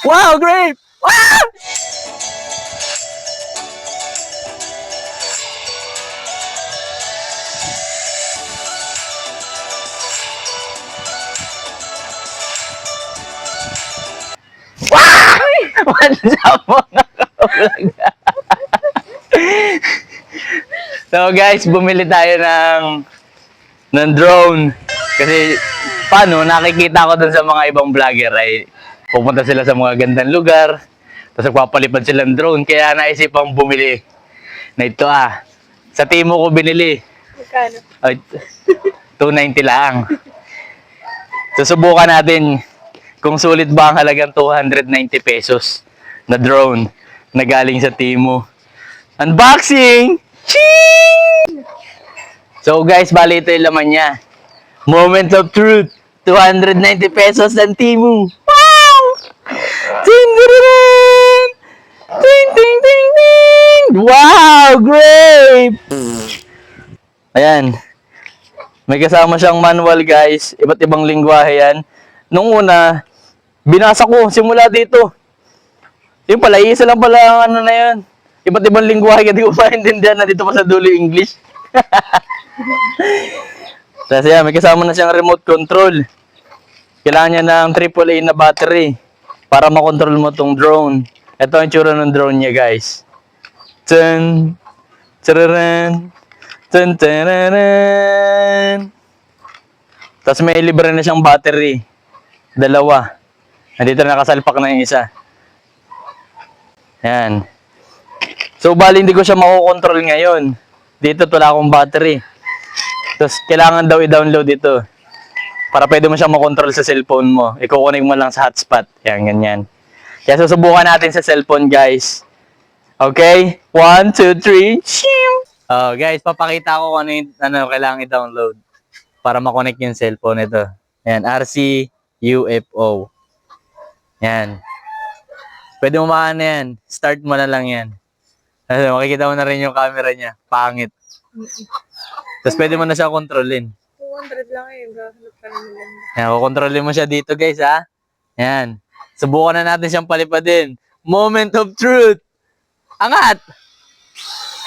Wow, great! Wow! What's up mga ka-vlog? So guys, bumili tayo ng drone. Kasi paano, nakikita ko dun sa mga ibang vlogger ay pupunta sila sa mga gandang lugar, tapos nagpapalipad silang drone. Kaya naisipang bumili na ito Sa Timo ko binili. Magkano? Ay, 290 lang. Susubukan natin kung sulit ba ang halagang 290 pesos na drone na galing sa Timo. Unboxing! Ching! So guys, bali ito yung laman niya. Moment of truth. 290 pesos ng Timo. Wow! Ting, ting, ting! Ting, ting, ting, ting! Wow! Great! Ayan. May kasama siyang manual guys. Iba't ibang lingwahe yan. Nung una, binasa ko simula dito. Yung pala, isa lang pala ang ano na yan. Iba't ibang lingwahe, hindi ko maintindihan na dito pa sa dulo English. Tapos yan, may kasama na siyang remote control. Kailangan niya ng AAA na battery para makontrol mo tong drone. Ito ang tsura ng drone niya guys. Tun, tararan, tun, tararan. Tapos may libre na siyang battery. Dalawa. Nandito na nakasalpak na yung isa. Yan. So, bali hindi ko siya makokontrol ngayon. Dito wala akong battery. Tapos, kailangan daw i-download ito. Para pwede mo siyang makontrol sa cellphone mo. I-connect mo lang sa hotspot. Yan, ganyan. Kaya susubukan natin sa cellphone, guys. Okay? 1, 2, 3. Shoo! Oh, guys, papakita ko kung ano kailangan i-download para makonect yung cellphone ito. Yan, RC UFO. Yan. Pwede mo maano yan. Start mo na lang yan. Makikita mo na rin yung camera niya. Pangit. Tapos pwede mo na siya kontrolin. 200 lang gahanap ka naman lang. Yan, kukontrolin mo siya dito guys Yan. Subukan na natin siyang palipadin. Moment of truth. Angat!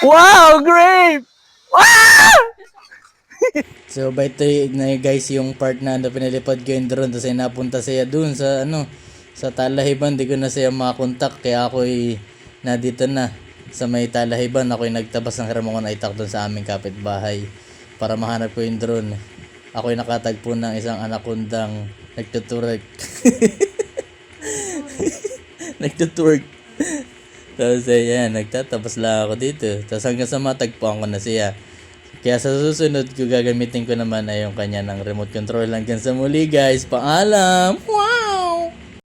Wow! Great! Wow! So by ito na guys yung part na pinalipad ko yung drone tapos ay napunta siya dun sa sa Talahiban. Di ko na siya makakontak kaya ako'y nadito na sa may Talahiban. Ako'y nagtabas ng hiramo ko na itak dun sa aming kapitbahay para mahanap ko yung drone. Ako'y nakatagpo ng isang anakundang nagtuturek. Nagtuturek. Tapos ayan, nagtatapos lang ako dito. Tapos hanggang sa matagpuan ko na siya. Kaya sa susunod ko gagamitin ko naman ay yung kanya ng remote control. Hanggang sa muli guys, paalam! Wow!